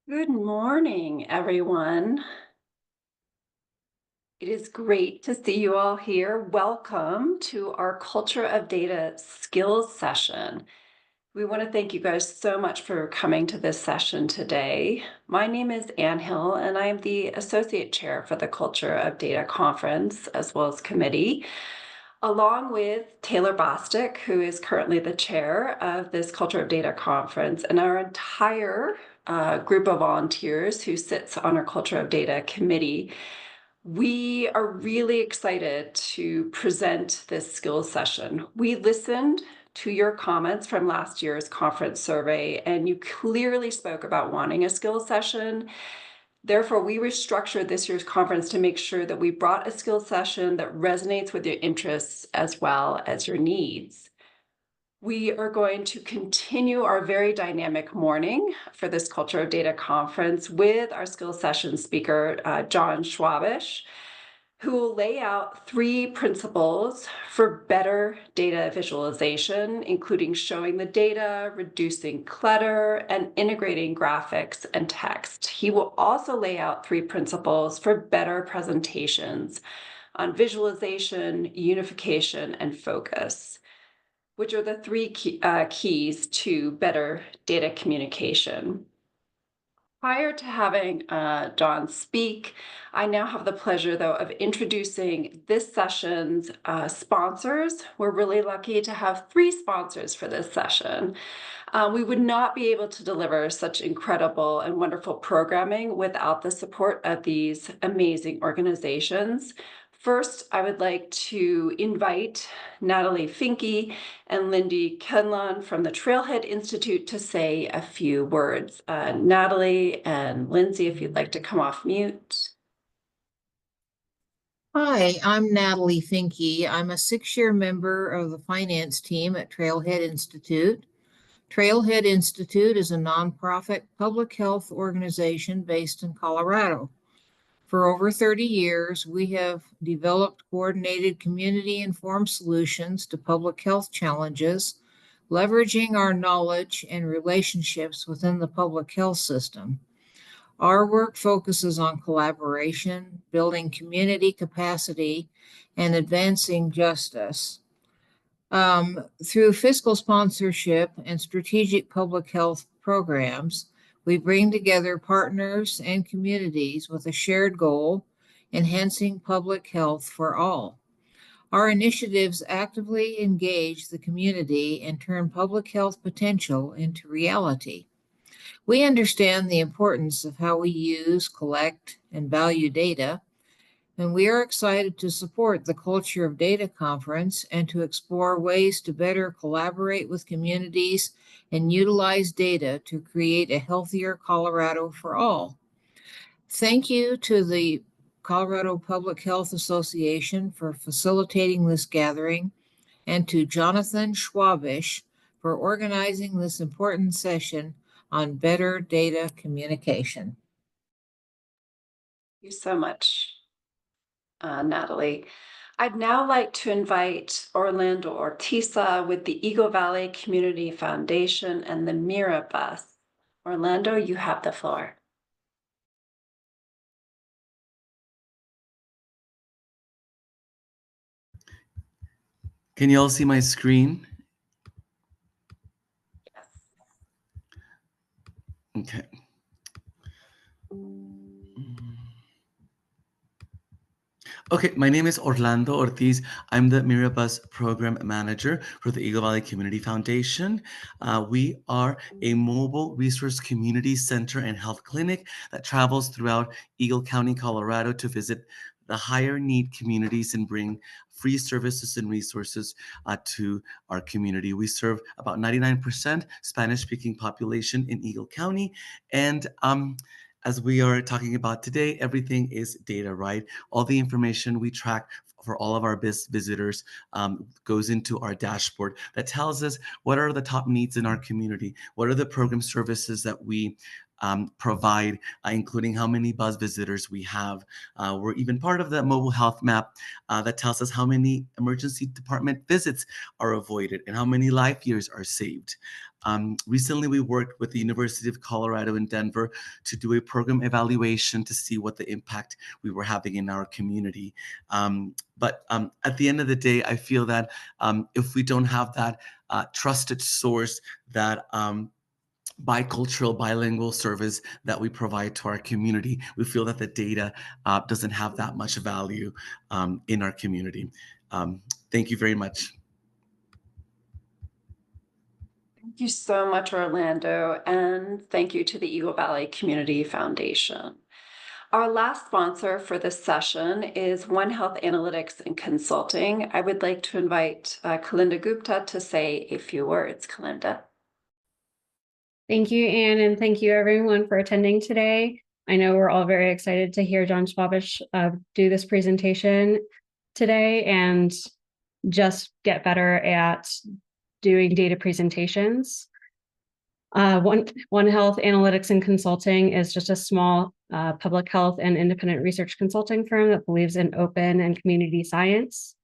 Good morning, everyone. It is great to see you all here. Welcome to our Culture of Data skills session. We want to thank you guys so much for coming to this session today. My name is Ann Hill, and I am the Associate Chair for the Culture of Data Conference, as well as committee, along with Taylor Bostic, who is currently the chair of this Culture of Data Conference, and our entire group of volunteers who sits on our Culture of Data committee. We are really excited to present this skills session. We listened to your comments from last year's conference survey, and you clearly spoke about wanting a skills session. Therefore, we restructured this year's conference to make sure that we brought a skills session that resonates with your interests as well as your needs. We are going to continue our very dynamic morning for this Culture of Data conference with our skills session speaker, John Schwabish, who will lay out 3 principles for better data visualization, including showing the data, reducing clutter, and integrating graphics and text. He will also lay out 3 principles for better presentations on visualization, unification, and focus, which are the 3 keys to better data communication. Prior to having John speak, I now have the pleasure, though, of introducing this session's sponsors. We're really lucky to have 3 sponsors for this session. We would not be able to deliver such incredible and wonderful programming without the support of these amazing organizations. First, I would like to invite Natalie Finke and Lindy Kenlon from the Trailhead Institute to say a few words. Natalie and Lindsay, if you'd like to come off mute. Hi, I'm Natalie Finke. I'm a 6-year member of the finance team at Trailhead Institute. Trailhead Institute is a nonprofit public health organization based in Colorado. For over 30 years, we have developed coordinated community-informed solutions to public health challenges, leveraging our knowledge and relationships within the public health system. Our work focuses on collaboration, building community capacity, and advancing justice. Through fiscal sponsorship and strategic public health programs, we bring together partners and communities with a shared goal, enhancing public health for all. Our initiatives actively engage the community and turn public health potential into reality. We understand the importance of how we use, collect, and value data, and we are excited to support the Culture of Data Conference and to explore ways to better collaborate with communities and utilize data to create a healthier Colorado for all. Thank you to the Colorado Public Health Association for facilitating this gathering, and to Jonathan Schwabish for organizing this important session on better data communication. Thank you so much, Natalie. I'd now like to invite Orlando Ortiza with the Eagle Valley Community Foundation and the Mira Bus. Orlando, you have the floor. Can you all see my screen? Yes. Okay. Okay, my name is Orlando Ortiz. I'm the Mirabus Program Manager for the Eagle Valley Community Foundation. We are a mobile resource community center and health clinic that travels throughout Eagle County, Colorado to visit the higher need communities and bring free services and resources to our community. We serve about 99% Spanish-speaking population in Eagle County, and as we are talking about today, everything is data, right? All the information we track for all of our visitors goes into our dashboard that tells us what are the top needs in our community, what are the program services that we provide, including how many bus visitors we have. We're even part of the mobile health map that tells us how many emergency department visits are avoided and how many life years are saved. Recently, we worked with the University of Colorado in Denver to do a program evaluation to see what the impact we were having in our community. But at the end of the day, I feel that if we don't have that trusted source, that bicultural, bilingual service that we provide to our community, we feel that the data doesn't have that much value in our community. Thank you very much. Thank you so much, Orlando, and thank you to the Eagle Valley Community Foundation. Our last sponsor for this session is One Health Analytics and Consulting. I would like to invite Kalinda Gupta to say a few words. Kalinda. Thank you, Anne, and thank you everyone for attending today. I know we're all very excited to hear John Schwabish do this presentation today and just get better at doing data presentations. One Health Analytics and Consulting is just a small public health and independent research consulting firm that believes in open and community science.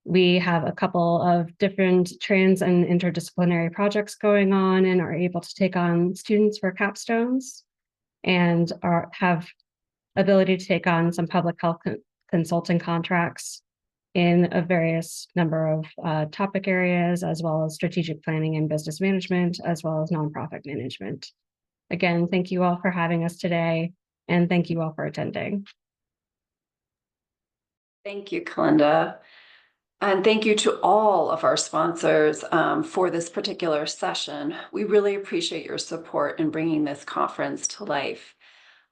We have a couple of different trans and interdisciplinary projects going on and are able to take on students for capstones and have ability to take on some public health consulting contracts in a various number of topic areas, as well as strategic planning and business management, as well as nonprofit management. Again, thank you all for having us today, and thank you all for attending. Thank you, Kalinda. And thank you to all of our sponsors for this particular session. We really appreciate your support in bringing this conference to life.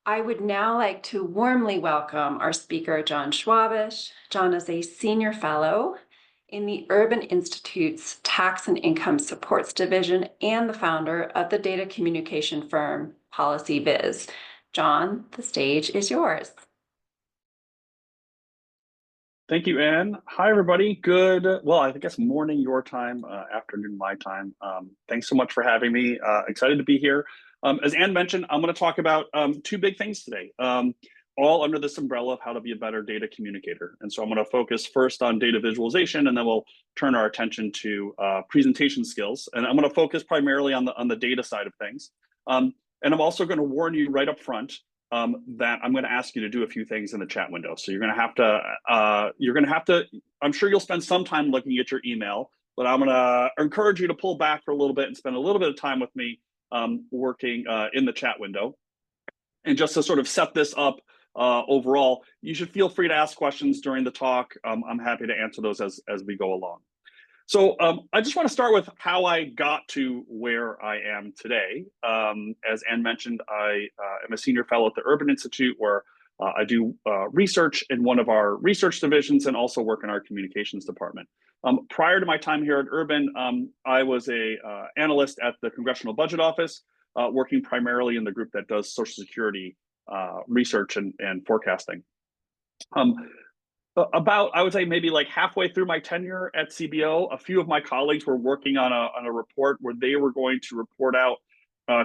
I would now like to warmly welcome our speaker, John Schwabish. John is a senior fellow in the Urban Institute's Tax and Income Supports Division and the founder of the data communication firm PolicyViz. John, the stage is yours. Thank you, Anne. Hi, everybody. Good, well, I guess morning your time, afternoon my time. Thanks so much for having me. Excited to be here. As Anne mentioned, I'm going to talk about two big things today, all under this umbrella of how to be a better data communicator. And so I'm going to focus first on data visualization, and then we'll turn our attention to presentation skills. And I'm going to focus primarily on the data side of things. And I'm also going to warn you right up front that I'm going to ask you to do a few things in the chat window. So you're going to have to, I'm sure you'll spend some time looking at your email, but I'm going to encourage you to pull back for a little bit and spend a little bit of time with me working in the chat window. And just to sort of set this up overall, you should feel free to ask questions during the talk. I'm happy to answer those as we go along. So I just want to start with how I got to where I am today. As Anne mentioned, I am a senior fellow at the Urban Institute, where I do research in one of our research divisions and also work in our communications department. Prior to my time here at Urban, I was a analyst at the Congressional Budget Office, working primarily in the group that does Social Security research and forecasting. About, I would say, maybe like halfway through my tenure at CBO, a few of my colleagues were working on a report where they were going to report out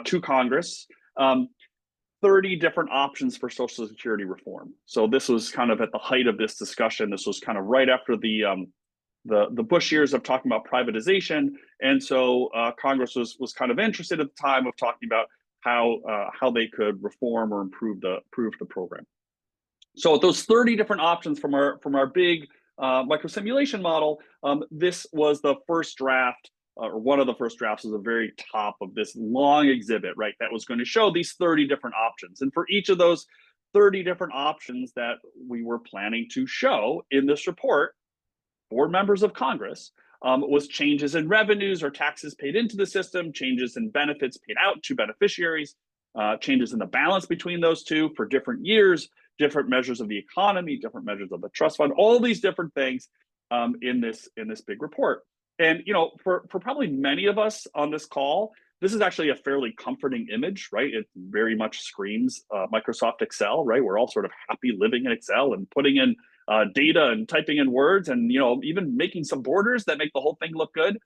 to Congress 30 different options for Social Security reform. So this was kind of at the height of this discussion. This was kind of right after the Bush years of talking about privatization, and so Congress was kind of interested at the time of talking about how they could reform or improve the program. So those 30 different options from our big microsimulation model, this was the first draft, or one of the first drafts, was the very top of this long exhibit, right? That was going to show these 30 different options. And for each of those 30 different options that we were planning to show in this report for members of Congress, was changes in revenues or taxes paid into the system, changes in benefits paid out to beneficiaries, changes in the balance between those two for different years, different measures of the economy, different measures of the trust fund, all these different things in this big report. And for probably many of us on this call, this is actually a fairly comforting image, right? It very much screams Microsoft Excel, right? We're all sort of happy living in Excel and putting in data and typing in words and even making some borders that make the whole thing look good.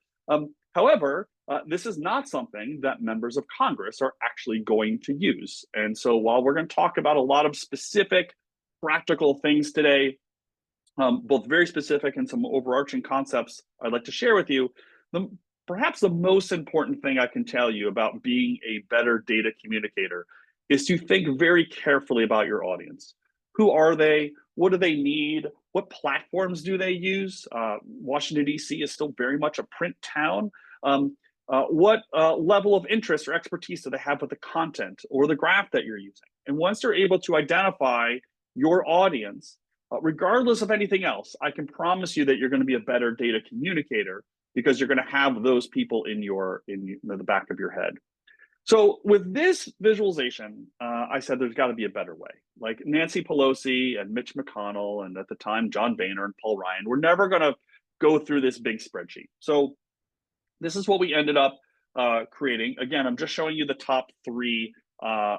However, this is not something that members of Congress are actually going to use. And so while we're going to talk about a lot of specific practical things today, both very specific and some overarching concepts I'd like to share with you, perhaps the most important thing I can tell you about being a better data communicator is to think very carefully about your audience. Who are they? What do they need? What platforms do they use? Washington, D.C. is still very much a print town. What level of interest or expertise do they have with the content or the graph that you're using? And once they're able to identify your audience, regardless of anything else, I can promise you that you're going to be a better data communicator because you're going to have those people in the back of your head. So with this visualization, I said there's got to be a better way. Like Nancy Pelosi and Mitch McConnell, and at the time John Boehner and Paul Ryan, we're never going to go through this big spreadsheet. So this is what we ended up creating. Again, I'm just showing you the top 3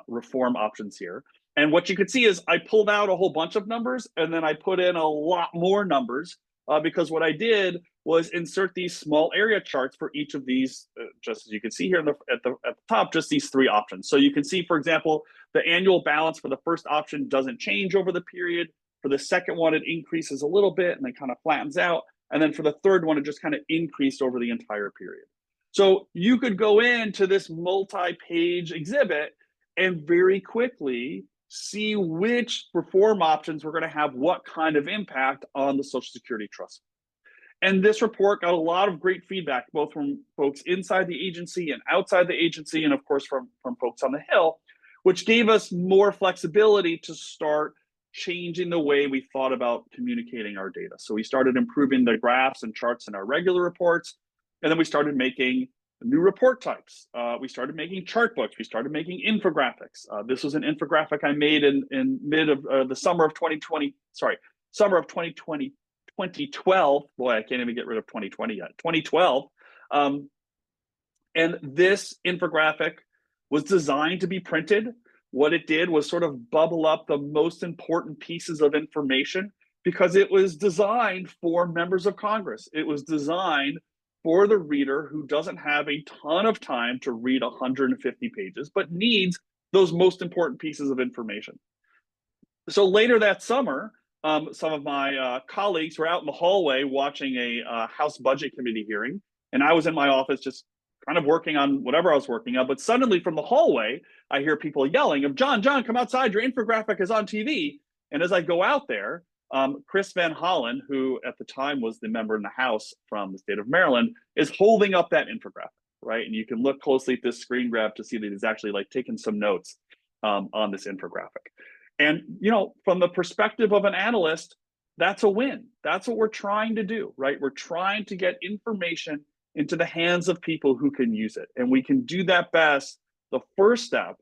reform options here. And what you could see is I pulled out a whole bunch of numbers and then I put in a lot more numbers because what I did was insert these small area charts for each of these, just as you can see here at the top, just these 3 options. So you can see, for example, the annual balance for the first option doesn't change over the period. For the second one, it increases a little bit and then kind of flattens out. And then for the third one, it just kind of increased over the entire period. So you could go into this multi-page exhibit and very quickly see which reform options were going to have what kind of impact on the Social Security Trust. And this report got a lot of great feedback, both from folks inside the agency and outside the agency, and of course from folks on the Hill, which gave us more flexibility to start changing the way we thought about communicating our data. So we started improving the graphs and charts in our regular reports, and then we started making new report types. We started making chart books. We started making infographics. This was an infographic I made in the summer of 2020. Sorry, summer of 2020. 2012. Boy, I can't even get rid of 2020 yet. 2012. And this infographic was designed to be printed. What it did was sort of bubble up the most important pieces of information because it was designed for members of Congress. It was designed for the reader who doesn't have a ton of time to read 150 pages, but needs those most important pieces of information. So later that summer, some of my colleagues were out in the hallway watching a House Budget Committee hearing, and I was in my office just kind of working on whatever I was working on. But suddenly from the hallway, I hear people yelling of, John, come outside, your infographic is on TV. And as I go out there, Chris Van Hollen, who at the time was the member in the House from the state of Maryland, is holding up that infographic, right? And you can look closely at this screen grab to see that he's actually like taking some notes on this infographic. And, you know, from the perspective of an analyst, that's a win. That's what we're trying to do, right? We're trying to get information into the hands of people who can use it. And we can do that best. The first step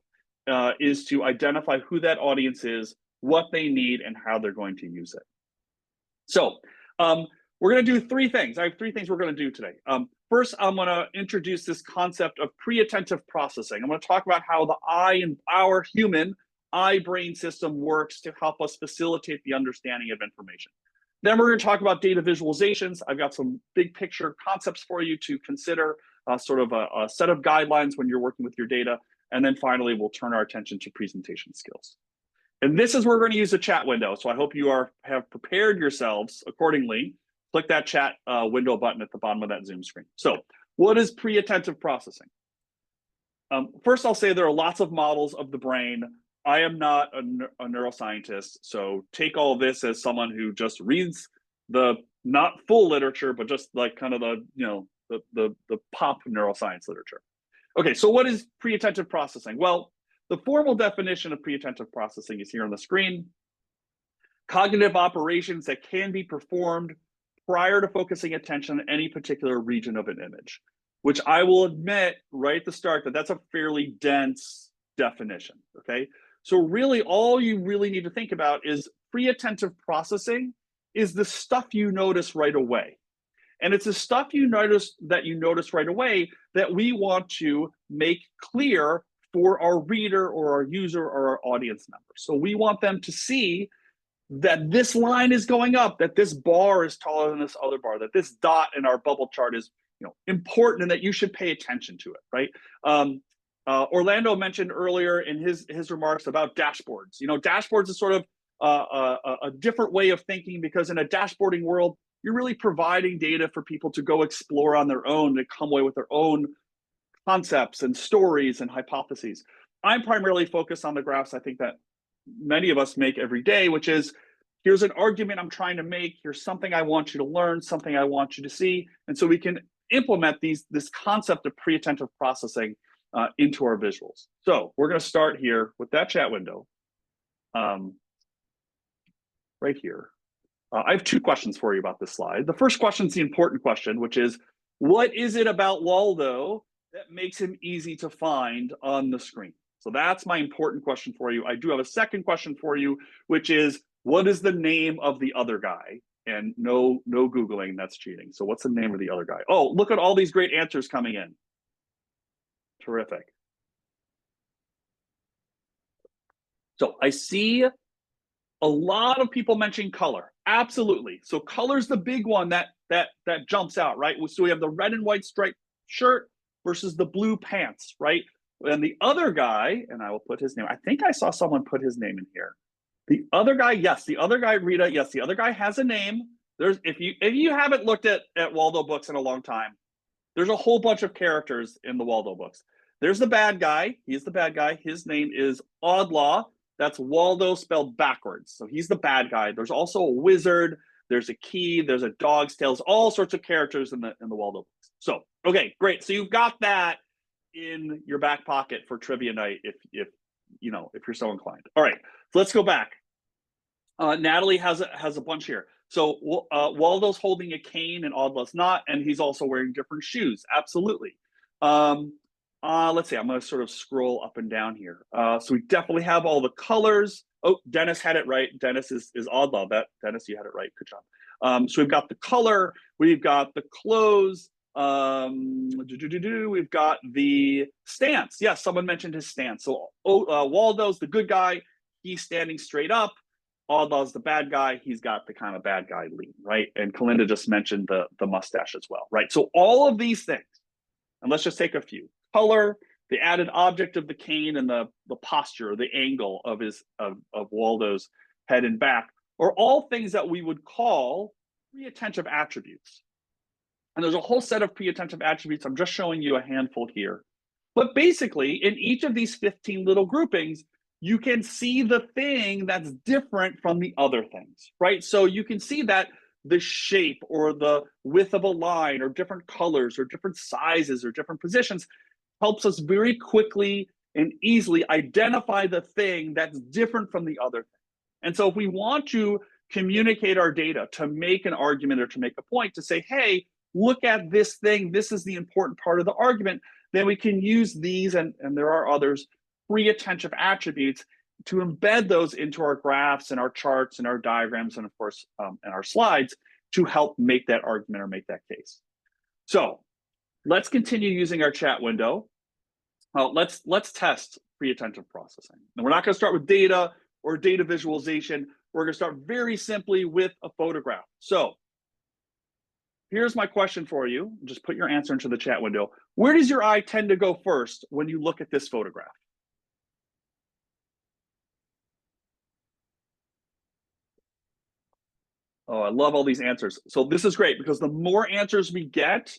is to identify who that audience is, what they need, and how they're going to use it. So we're going to do 3 things. I have 3 things we're going to do today. First, I'm going to introduce this concept of pre-attentive processing. I'm going to talk about how the eye and our human eye-brain system works to help us facilitate the understanding of information. Then we're going to talk about data visualizations. I've got some big picture concepts for you to consider, sort of a set of guidelines when you're working with your data. And then finally, we'll turn our attention to presentation skills. And this is where we're going to use the chat window. So I hope you have prepared yourselves accordingly. Click that chat window button at the bottom of that Zoom screen. So what is pre-attentive processing? First, I'll say there are lots of models of the brain. I am not a neuroscientist, so take all of this as someone who just reads the not full literature, but just like kind of the pop neuroscience literature. Okay, so what is pre-attentive processing? Well, the formal definition of pre-attentive processing is here on the screen. Cognitive operations that can be performed prior to focusing attention on any particular region of an image, which I will admit right at the start that that's a fairly dense definition, okay? So really all you really need to think about is pre-attentive processing is the stuff you notice right away. And it's the stuff you notice right away that we want to make clear for our reader or our user or our audience member. So we want them to see that this line is going up, that this bar is taller than this other bar, that this dot in our bubble chart is important and that you should pay attention to it, right? Orlando mentioned earlier in his remarks about dashboards. Dashboards is sort of a different way of thinking because in a dashboarding world, you're really providing data for people to go explore on their own, to come away with their own concepts and stories and hypotheses. I'm primarily focused on the graphs I think that many of us make every day, which is, here's an argument I'm trying to make, here's something I want you to learn, something I want you to see, and so we can implement this concept of pre-attentive processing into our visuals. So we're going to start here with that chat window right here. I have two questions for you about this slide. The first question is the important question, which is, what is it about Waldo that makes him easy to find on the screen? So that's my important question for you. I do have a second question for you, which is, what is the name of the other guy? And no Googling, that's cheating. So what's the name of the other guy? Oh, look at all these great answers coming in. Terrific. So I see a lot of people mentioning color. Absolutely. So color's the big one that jumps out, right? So we have the red and white striped shirt versus the blue pants, right? And the other guy, and I will put his name, I think I saw someone put his name in here. The other guy, yes, the other guy, Rita, yes, the other guy has a name. There's if you haven't looked at Waldo books in a long time, there's a whole bunch of characters in the Waldo books. There's the bad guy. He's the bad guy. His name is Oddlaw. That's Waldo spelled backwards. So he's the bad guy. There's also a wizard. There's a key. There's a dog's tails. All sorts of characters in the Waldo books. So okay, great. So you've got that in your back pocket for trivia night if you're so inclined. All right, so let's go back. Natalie has a bunch here. So Waldo's holding a cane and Oddlaw's not, and he's also wearing different shoes. Absolutely. Let's see, I'm going to sort of scroll up and down here. So we definitely have all the colors. Oh, Dennis had it right. Dennis is Oddlaw. Dennis, you had it right. Good job. So we've got the color. We've got the clothes. We've got the stance. Yes, someone mentioned his stance. So Waldo's the good guy. He's standing straight up. Oddlaw's the bad guy. He's got the kind of bad guy lean, right? And Kalinda just mentioned the mustache as well, right? So all of these things, and let's just take a few. Color, the added object of the cane, and the posture, the angle of Waldo's head and back, are all things that we would call pre-attentive attributes. And there's a whole set of pre-attentive attributes. I'm just showing you a handful here. But basically, in each of these 15 little groupings, you can see the thing that's different from the other things, right? So you can see that the shape or the width of a line or different colors or different sizes or different positions helps us very quickly and easily identify the thing that's different from the other thing. And so if we want to communicate our data to make an argument or to make a point, to say, hey, look at this thing, this is the important part of the argument, then we can use these, and there are others, pre-attentive attributes to embed those into our graphs and our charts and our diagrams and of course and our slides to help make that argument or make that case. So let's continue using our chat window. Let's test pre-attentive processing. And we're not going to start with data or data visualization. We're going to start very simply with a photograph. So here's my question for you. Just put your answer into the chat window. Where does your eye tend to go first when you look at this photograph? Oh, I love all these answers. So this is great because the more answers we get,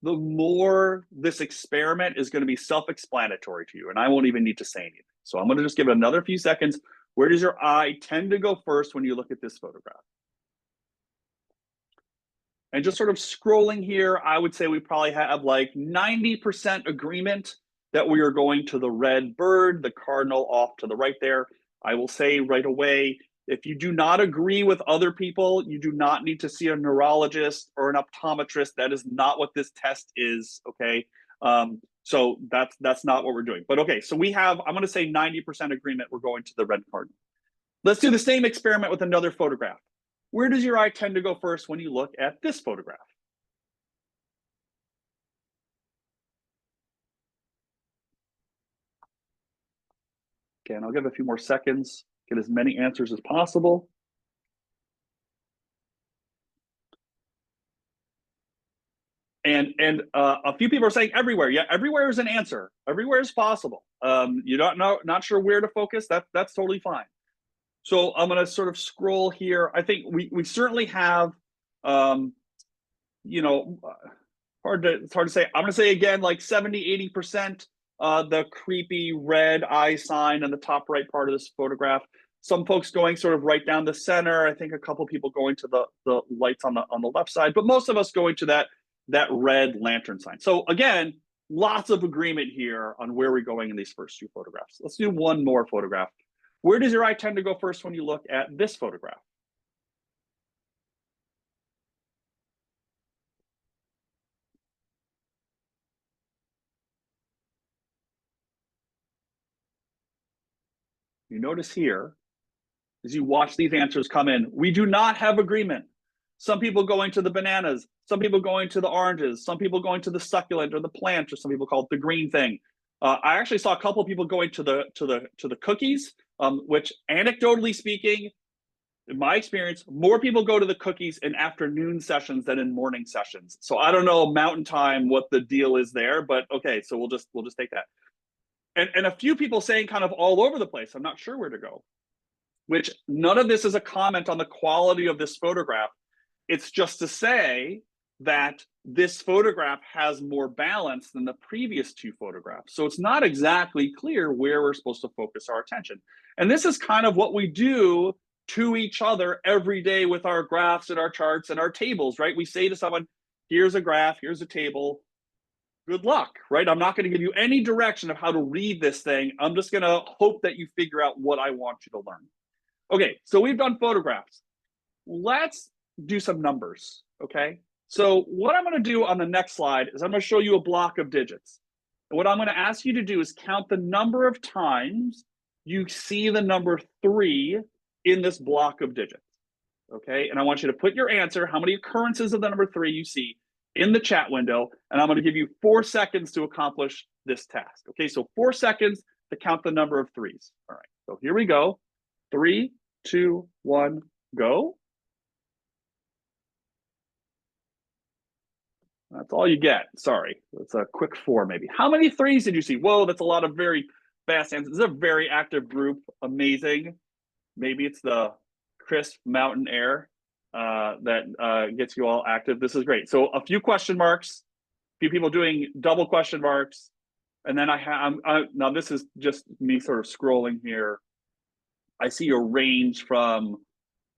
the more this experiment is going to be self-explanatory to you. And I won't even need to say anything. So I'm going to just give it another few seconds. Where does your eye tend to go first when you look at this photograph? And just sort of scrolling here, I would say we probably have like 90% agreement that we are going to the red bird, the cardinal off to the right there. I will say right away, if you do not agree with other people, you do not need to see a neurologist or an optometrist. That is not what this test is, okay? So that's not what we're doing. But okay, so we have, I'm gonna say 90% agreement, we're going to the red cardinal. Let's do the same experiment with another photograph. Where does your eye tend to go first when you look at this photograph? Again, I'll give a few more seconds, get as many answers as possible. And a few people are saying everywhere. Yeah, everywhere is an answer. Everywhere is possible. You're not sure where to focus. That's totally fine. So I'm going to sort of scroll here. I think we certainly have You know, it's hard to say. I'm going to say again, like 70, 80%, the creepy red eye sign in the top right part of this photograph. Some folks going sort of right down the center. I think a couple people going to the lights on the left side, but most of us going to that red lantern sign. So again, lots of agreement here on where we're going in these first two photographs. Let's do one more photograph. Where does your eye tend to go first when you look at this photograph? You notice here, as you watch these answers come in, we do not have agreement. Some people going to the bananas, some people going to the oranges, some people going to the succulent or the plant, or some people call it the green thing. I actually saw a couple of people going to the cookies, which anecdotally speaking, in my experience, more people go to the cookies in afternoon sessions than in morning sessions. So I don't know mountain time what the deal is there, but okay, so we'll just take that. And a few people saying kind of all over the place, I'm not sure where to go, which none of this is a comment on the quality of this photograph. It's just to say that this photograph has more balance than the previous two photographs. So it's not exactly clear where we're supposed to focus our attention. And this is kind of what we do to each other every day with our graphs and our charts and our tables, right? We say to someone, here's a graph, here's a table, good luck, right? I'm not going to give you any direction of how to read this thing. I'm just going to hope that you figure out what I want you to learn. Okay, so we've done photographs. Let's do some numbers, okay? So what I'm going to do on the next slide is I'm going to show you a block of digits. And what I'm going to ask you to do is count the number of times you see the number 3 in this block of digits, okay? And I want you to put your answer, how many occurrences of the number 3 you see, in the chat window, and I'm going to give you 4 seconds to accomplish this task. Okay, so 4 seconds to count the number of 3s. All right, so here we go. 3, 2, 1, go. That's all you get. Sorry, it's a quick 4 maybe. How many 3s did you see? Whoa, that's a lot of very fast answers. This is a very active group. Amazing. Maybe it's the crisp mountain air that gets you all active. This is great. So a few question marks, a few people doing double question marks, and then now this is just me sort of scrolling here. I see a range from,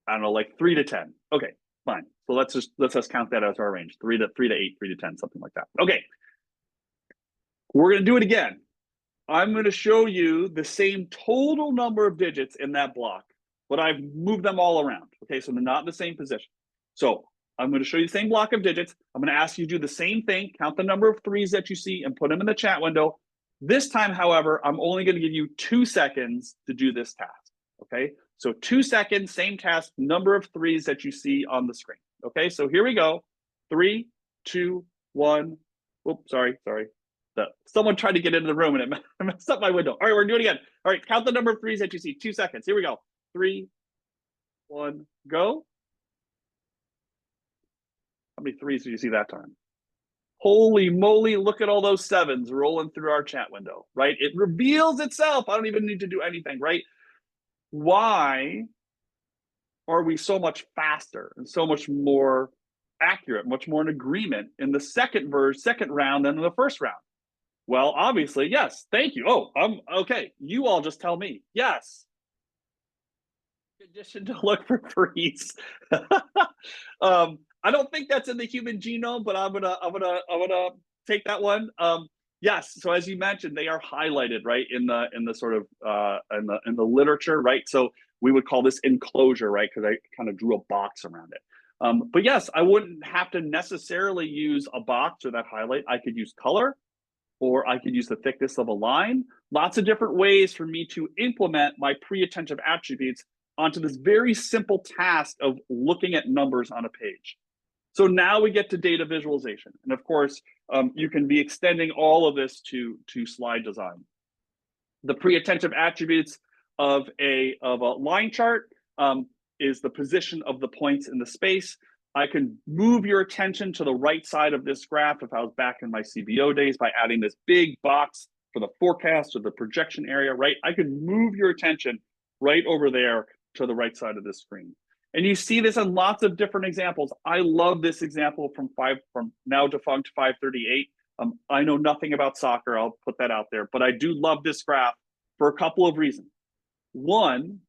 I don't know, like 3 to 10. Okay, fine. So let's just count that as our range. 3 to 8, 3 to 10, something like that. Okay, we're gonna do it again. I'm gonna show you the same total number of digits in that block, but I've moved them all around. Okay, so they're not in the same position. So I'm going to show you the same block of digits. I'm going to ask you to do the same thing, count the number of 3s that you see and put them in the chat window. This time, however, I'm only going to give you 2 seconds to do this task. Okay, so 2 seconds, same task, number of 3s that you see on the screen. Okay, so here we go. 3, 2, 1. Oops, sorry. Someone tried to get into the room and it messed up my window. All right, we're doing it again. All right, count the number of 3s that you see. 2 seconds. Here we go. 3, 1, go. How many 3s did you see that time? Holy moly, look at all those 7s rolling through our chat window, right? It reveals itself. I don't even need to do anything, right? Why are we so much faster and so much more accurate, much more in agreement in the second round than in the first round? Well, obviously, yes. Thank you. Oh, okay. You all just tell me. Yes. Condition to look for 3s. I don't think that's in the human genome, but I'm gonna take that one. Yes. So as you mentioned, they are highlighted, right, in the sort of in the literature, right? So we would call this enclosure, right? Because I kind of drew a box around it. But yes, I wouldn't have to necessarily use a box or that highlight. I could use color, or I could use the thickness of a line. Lots of different ways for me to implement my pre-attentive attributes onto this very simple task of looking at numbers on a page. So now we get to data visualization. And of course, you can be extending all of this to slide design. The pre-attentive attributes of a line chart is the position of the points in the space. I can move your attention to the right side of this graph if I was back in my CBO days by adding this big box for the forecast or the projection area, right? I could move your attention right over there to the right side of the screen. And you see this in lots of different examples. I love this example from now defunct 538. I know nothing about soccer, I'll put that out there, but I do love this graph for a couple of reasons. One,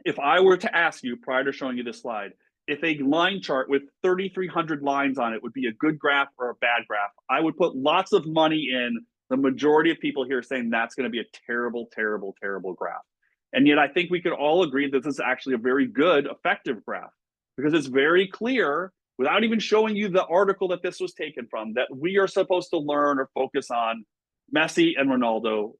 if I were to ask you prior to showing you this slide, if a line chart with 3,300 lines on it would be a good graph or a bad graph, I would put lots of money in the majority of people here saying that's going to be a terrible, terrible, terrible graph. And yet I think we could all agree that this is actually a very good, effective graph, because it's very clear, without even showing you the article that this was taken from, that we are supposed to learn or focus on Messi and Ronaldo,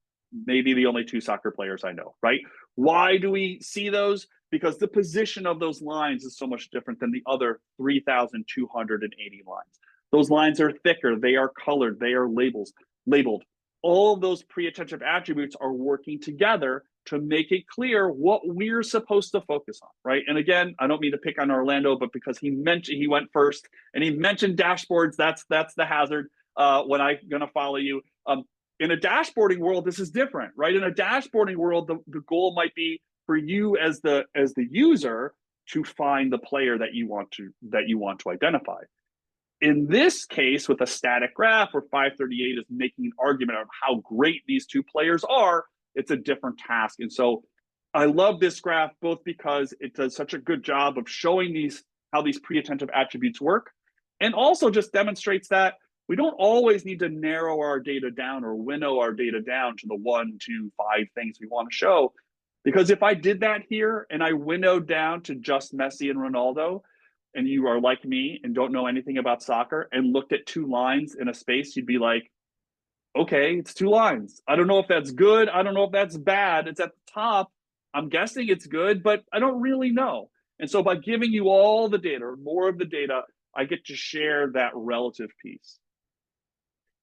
maybe the only two soccer players I know, right? Why do we see those? Because the position of those lines is so much different than the other 3,280 lines. Those lines are thicker, they are colored, they are labeled. All of those pre-attentive attributes are working together to make it clear what we're supposed to focus on, right? And again, I don't mean to pick on Orlando, but because he went first and he mentioned dashboards, that's the hazard when I'm gonna follow you. In a dashboarding world, this is different, right? In a dashboarding world, the goal might be for you as the user to find the player that you want to identify. In this case, with a static graph where 538 is making an argument on how great these two players are, it's a different task. And so I love this graph both because it does such a good job of showing how these pre-attentive attributes work, and also just demonstrates that we don't always need to narrow our data down or winnow our data down to the 1, 2, 5 things we want to show. Because if I did that here and I winnowed down to just Messi and Ronaldo, and you are like me and don't know anything about soccer and looked at 2 lines in a space, you'd be like, okay, it's 2 lines. I don't know if that's good. I don't know if that's bad. It's at the top. I'm guessing it's good, but I don't really know. And so by giving you all the data or more of the data, I get to share that relative piece.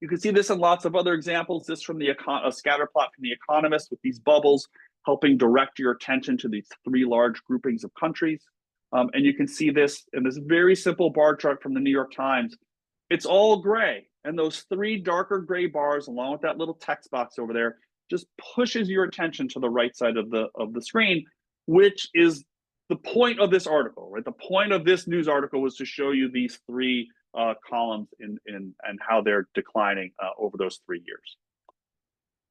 You can see this in lots of other examples. This from a scatter plot from The Economist with these bubbles helping direct your attention to these 3 large groupings of countries. And you can see this in this very simple bar chart from the New York Times. It's all gray. And those 3 darker gray bars, along with that little text box over there, just pushes your attention to the right side of the screen, which is the point of this article, right? The point of this news article was to show you these 3 columns and how they're declining over those 3 years.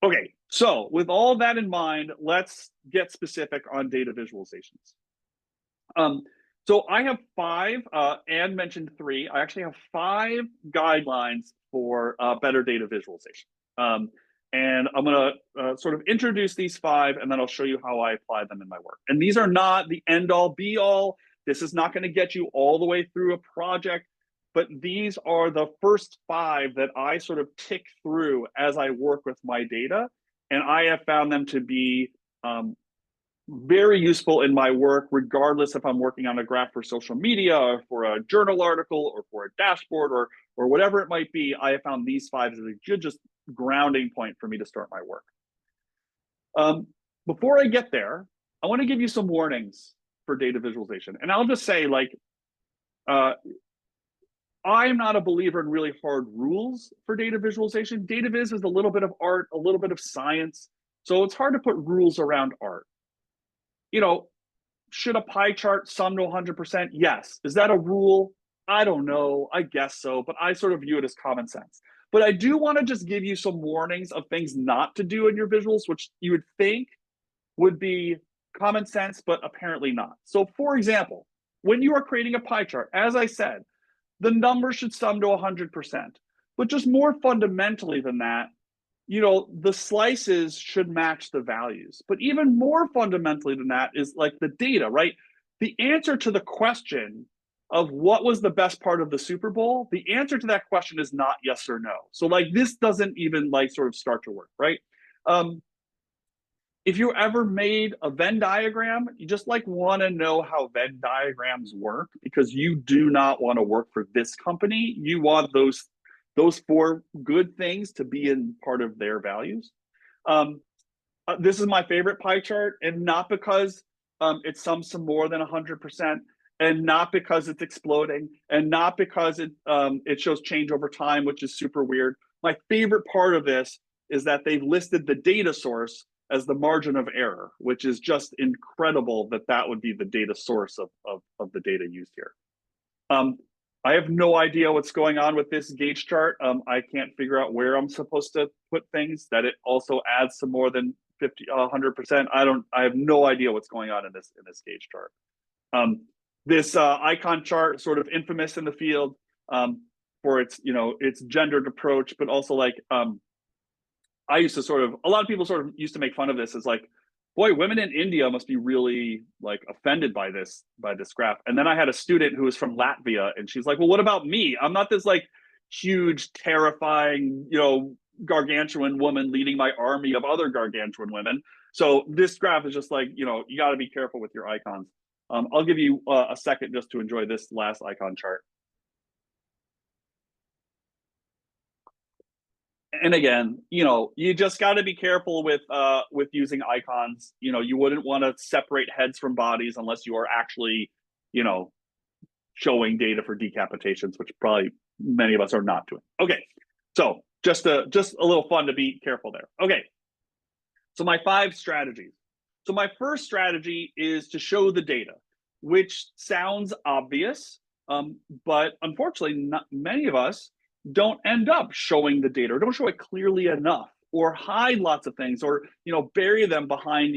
Okay, so with all that in mind, let's get specific on data visualizations. So I have 5, Anne mentioned 3. I actually have 5 guidelines for better data visualization. And I'm gonna sort of introduce these 5, and then I'll show you how I apply them in my work. And these are not the end all be all. This is not gonna get you all the way through a project, but these are the first 5 that I sort of tick through as I work with my data. And I have found them to be very useful in my work, regardless if I'm working on a graph for social media or for a journal article or for a dashboard or whatever it might be. I have found these 5 as a good just grounding point for me to start my work. Before I get there, I want to give you some warnings for data visualization. And I'll just say, like, I'm not a believer in really hard rules for data visualization. Data viz is a little bit of art, a little bit of science. So it's hard to put rules around art. You know, should a pie chart sum to 100%? Yes. Is that a rule? I don't know. I guess so, but I sort of view it as common sense. But I do want to just give you some warnings of things not to do in your visuals, which you would think would be common sense, but apparently not. So for example, when you are creating a pie chart, as I said, the number should sum to 100%. But just more fundamentally than that, you know, the slices should match the values. But even more fundamentally than that is like the data, right? The answer to the question of what was the best part of the Super Bowl, the answer to that question is not yes or no. So like this doesn't even like sort of start to work, right? If you ever made a Venn diagram, you just like want to know how Venn diagrams work, because you do not want to work for this company. You want those 4 good things to be in part of their values. This is my favorite pie chart, and not because it sums to more than 100%, and not because it's exploding, and not because it shows change over time, which is super weird. My favorite part of this is that they've listed the data source as the margin of error, which is just incredible that that would be the data source of the data used here. I have no idea what's going on with this gauge chart. I can't figure out where I'm supposed to put things, that it also adds to more than 100%. I have no idea what's going on in this gauge chart. This icon chart, sort of infamous in the field for its, its gendered approach, but also like, I used to a lot of people sort of used to make fun of this as like, boy, women in India must be really like offended by this graph. And then I had a student who was from Latvia, and she's like, well, what about me? I'm not this like huge, terrifying, gargantuan woman leading my army of other gargantuan women. So this graph is just like, you got to be careful with your icons. I'll give you a second just to enjoy this last icon chart. And again, you just got to be careful with using icons. You wouldn't want to separate heads from bodies unless you are actually, showing data for decapitations, which probably many of us are not doing. Okay, so just a little fun to be careful there. Okay, so my 5 strategies. So my first strategy is to show the data, which sounds obvious, but unfortunately, not many of us don't end up showing the data, or don't show it clearly enough, or hide lots of things, or bury them behind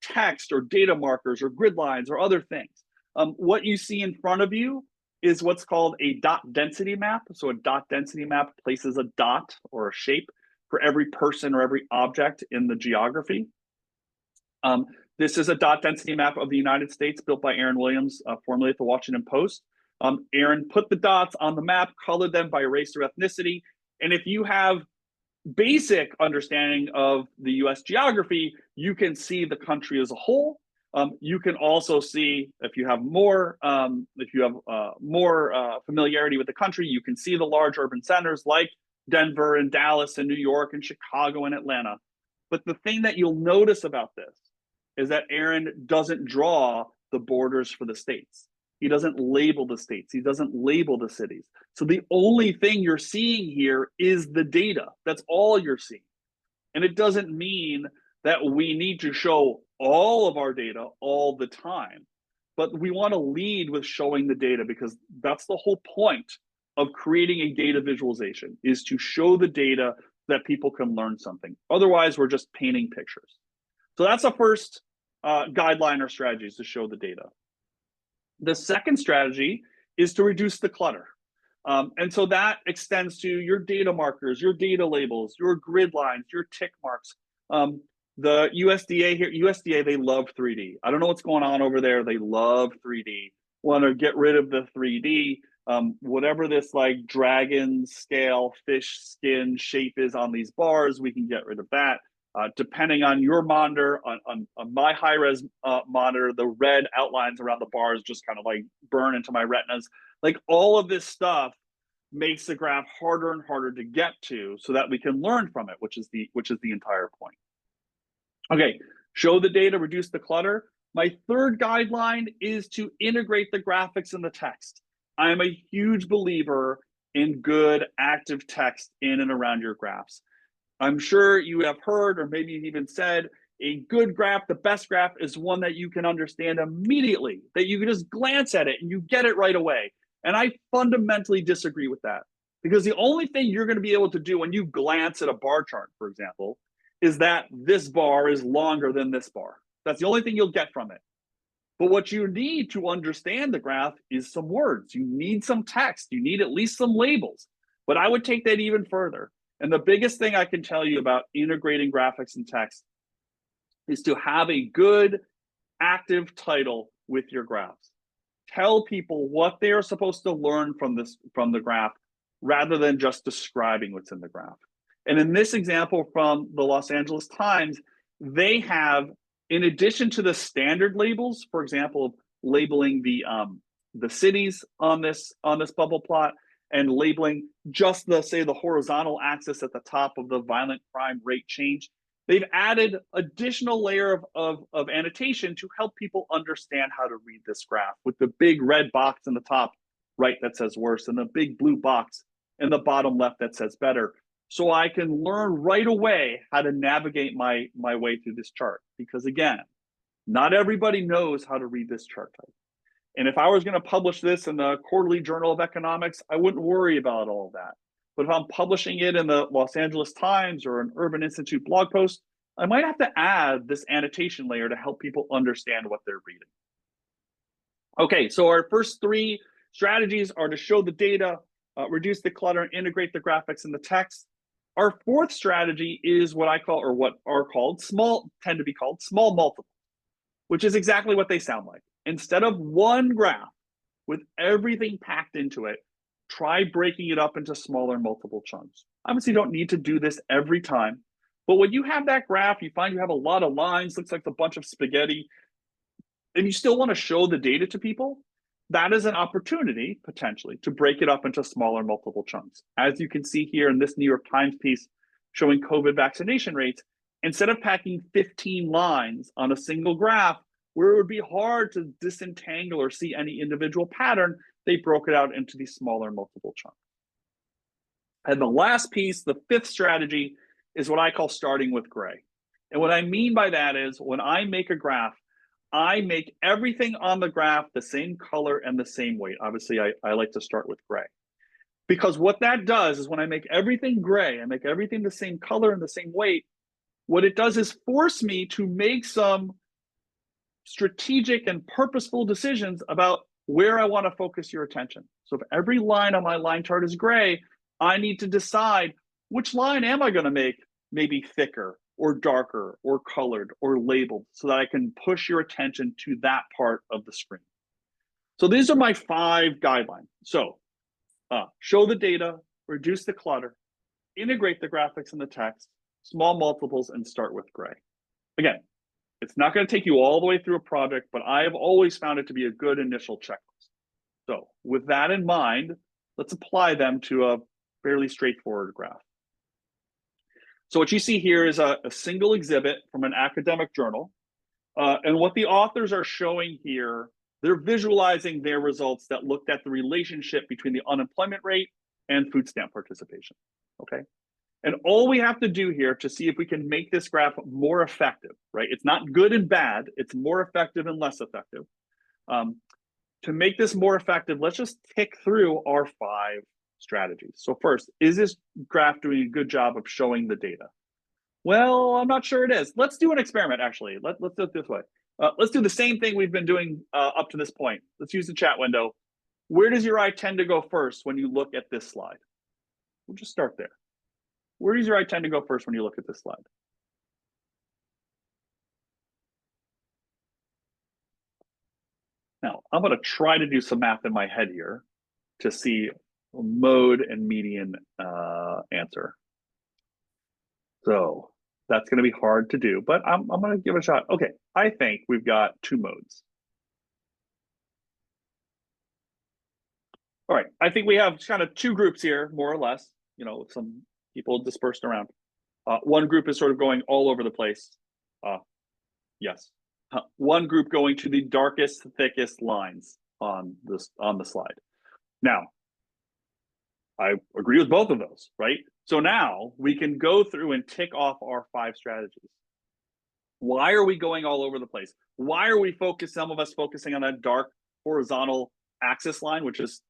text or data markers or grid lines or other things. What you see in front of you is what's called a dot density map. So a dot density map places a dot or a shape for every person or every object in the geography. This is a dot density map of the United States built by Aaron Williams, formerly at the Washington Post. Aaron put the dots on the map, colored them by race or ethnicity. And if you have basic understanding of the US geography, you can see the country as a whole. You can also see, if you have more familiarity with the country, you can see the large urban centers like Denver and Dallas and New York and Chicago and Atlanta. But the thing that you'll notice about this is that Aaron doesn't draw the borders for the states. He doesn't label the states. He doesn't label the cities. So the only thing you're seeing here is the data. That's all you're seeing. And it doesn't mean that we need to show all of our data all the time, but we want to lead with showing the data, because that's the whole point of creating a data visualization, is to show the data that people can learn something. Otherwise, we're just painting pictures. So that's the first guideline or strategy, is to show the data. The second strategy is to reduce the clutter. And so that extends to your data markers, your data labels, your grid lines, your tick marks. The USDA here, they love 3D. I don't know what's going on over there. They love 3D. Want to get rid of the 3D. Whatever this like dragon scale fish skin shape is on these bars, we can get rid of that. Depending on your monitor, on my high-res monitor, the red outlines around the bars just kind of like burn into my retinas. Like all of this stuff makes the graph harder and harder to get to, so that we can learn from it, which is the entire point. Okay, show the data, reduce the clutter. My third guideline is to integrate the graphics and the text. I am a huge believer in good active text in and around your graphs. I'm sure you have heard, or maybe you've even said, a good graph, the best graph, is one that you can understand immediately, that you can just glance at it and you get it right away. And I fundamentally disagree with that, because the only thing you're going to be able to do when you glance at a bar chart, for example, is that this bar is longer than this bar. That's the only thing you'll get from it. But what you need to understand the graph is some words. You need some text. You need at least some labels. But I would take that even further. And the biggest thing I can tell you about integrating graphics and text is to have a good active title with your graphs. Tell people what they are supposed to learn from the graph, rather than just describing what's in the graph. And in this example from the Los Angeles Times, they have, in addition to the standard labels, for example, labeling the cities on this bubble plot, and labeling just the horizontal axis at the top of the violent crime rate change, they've added additional layer of annotation to help people understand how to read this graph, with the big red box in the top right that says worse, and the big blue box in the bottom left that says better. so I can learn right away how to navigate my way through this chart. Because again, not everybody knows how to read this chart type. And if I was going to publish this in the Quarterly Journal of Economics, I wouldn't worry about all of that. But if I'm publishing it in the Los Angeles Times or an Urban Institute blog post, I might have to add this annotation layer to help people understand what they're reading. Okay, so our first three strategies are to show the data, reduce the clutter, and integrate the graphics and the text. Our fourth strategy is what I call, or what are called, tend to be called small multiples, which is exactly what they sound like. Instead of one graph with everything packed into it, try breaking it up into smaller multiple chunks. Obviously, you don't need to do this every time, but when you have that graph, you find you have a lot of lines, looks like a bunch of spaghetti, and you still want to show the data to people, that is an opportunity, potentially, to break it up into smaller multiple chunks. As you can see here in this New York Times piece showing COVID vaccination rates, instead of packing 15 lines on a single graph, where it would be hard to disentangle or see any individual pattern, they broke it out into these smaller multiple chunks. And the last piece, the fifth strategy, is what I call starting with gray. And what I mean by that is when I make a graph, I make everything on the graph the same color and the same weight. Obviously, I like to start with gray. Because what that does is when I make everything gray, I make everything the same color and the same weight, what it does is force me to make some strategic and purposeful decisions about where I want to focus your attention. So if every line on my line chart is gray, I need to decide which line am I going to make maybe thicker or darker or colored or labeled so that I can push your attention to that part of the screen. So these are my 5 guidelines. So show the data, reduce the clutter, integrate the graphics and the text, small multiples, and start with gray. Again, it's not going to take you all the way through a project, but I have always found it to be a good initial checklist. So with that in mind, let's apply them to a fairly straightforward graph. So what you see here is a single exhibit from an academic journal. And what the authors are showing here, they're visualizing their results that looked at the relationship between the unemployment rate and food stamp participation, okay? And all we have to do here to see if we can make this graph more effective, right? It's not good and bad, it's more effective and less effective. To make this more effective, let's just tick through our 5 strategies. So first, is this graph doing a good job of showing the data? Well, I'm not sure it is. Let's do an experiment, actually. Let's do it this way. Let's do the same thing we've been doing up to this point. Let's use the chat window. Where does your eye tend to go first when you look at this slide? We'll just start there. Where does your eye tend to go first when you look at this slide? Now, I'm going to try to do some math in my head here to see mode and median answer. So that's going to be hard to do, but I'm going to give it a shot. Okay, I think we've got 2 modes. All right, I think we have kind of 2 groups here, more or less, you know, with some people dispersed around. One group is sort of going all over the place. Yes. One group going to the darkest, thickest lines on the slide. Now, I agree with both of those, right? So now we can go through and tick off our 5 strategies. Why are we going all over the place? Why are we some of us focusing on that dark horizontal axis line, which is,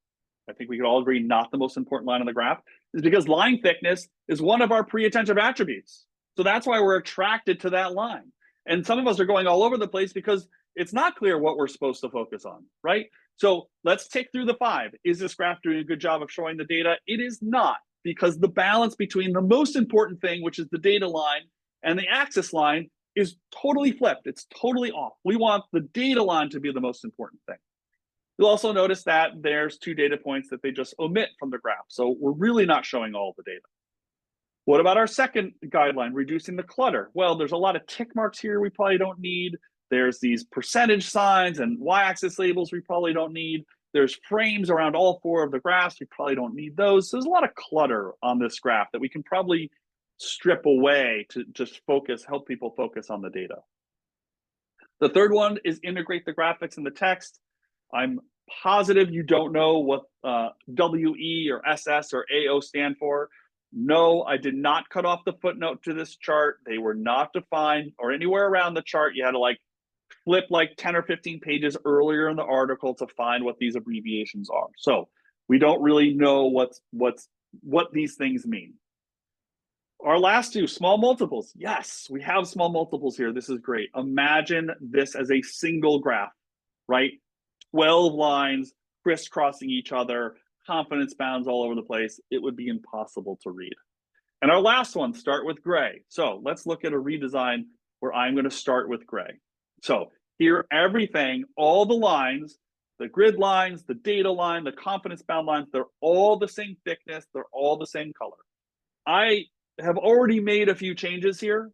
I think we could all agree, not the most important line on the graph, is because line thickness is one of our pre-attentive attributes. So that's why we're attracted to that line. And some of us are going all over the place because it's not clear what we're supposed to focus on, right? So let's tick through the 5. Is this graph doing a good job of showing the data? It is not, because the balance between the most important thing, which is the data line, and the axis line is totally flipped. It's totally off. We want the data line to be the most important thing. You'll also notice that there's 2 data points that they just omit from the graph. So we're really not showing all the data. What about our second guideline, reducing the clutter? Well, there's a lot of tick marks here we probably don't need. There's these percentage signs and y-axis labels we probably don't need. There's frames around all 4 of the graphs. We probably don't need those. So there's a lot of clutter on this graph that we can probably strip away to just help people focus on the data. The third one is integrate the graphics and the text. I'm positive you don't know what WE or SS or AO stand for. No, I did not cut off the footnote to this chart. They were not defined or anywhere around the chart. You had to like flip like 10 or 15 pages earlier in the article to find what these abbreviations are. So we don't really know what these things mean. Our last two, small multiples. Yes, we have small multiples here. This is great. Imagine this as a single graph, right? 12 lines crisscrossing each other, confidence bounds all over the place. It would be impossible to read. And our last one, start with gray. So let's look at a redesign where I'm going to start with gray. So here, everything, all the lines, the grid lines, the data line, the confidence bound lines, they're all the same thickness. They're all the same color. I have already made a few changes here.